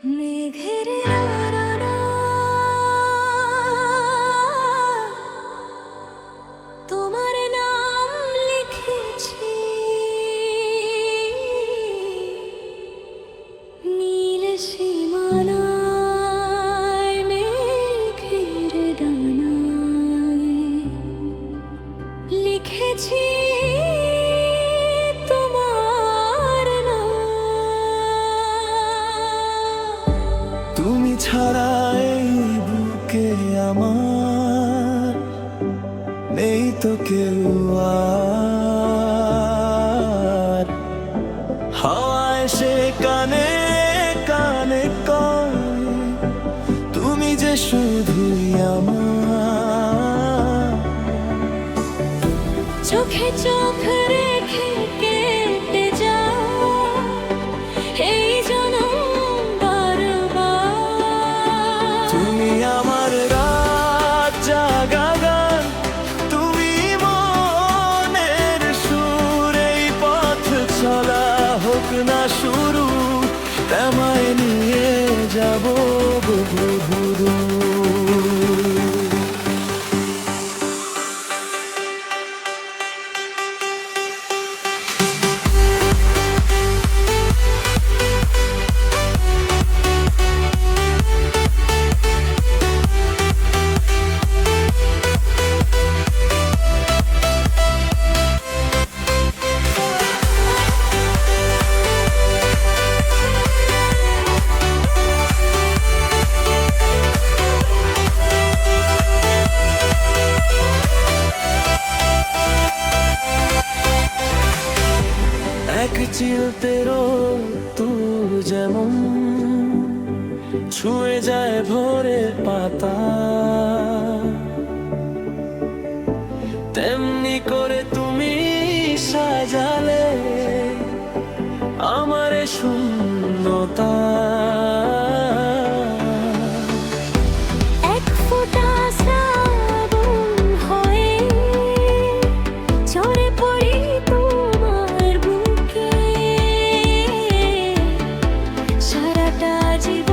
মেঘের রানা, তোমার নাম লিখেছি নীল সীমানায়, মেঘের ডানায় লিখেছি তোমার নাম। তুমি ছাড়া এই বুকে আমার নেই তো কেউ আর। হাওয়ায় সে কানে কানে কয় তুমি যে শুধুই আমার। চোখে চোখ রেখে কেটে যাও এই জনম বারবার। তুমি আমার রাত জাগা গান, তুমি মনের সুর। এই পথ চলা হোক না শুরু, তোমায় নিয়ে যাব বহু দূর। এক চিলতেরও তু যেমন ছুঁয়ে যায় ভোরের পাতা, তেমনি করে তুমি সাজালে আমার এ শূন্যতা। এক ফোঁটা শ্রাবণ হয়ে ঝরে পড়ি তোমার বুকে, সারাটা জীবন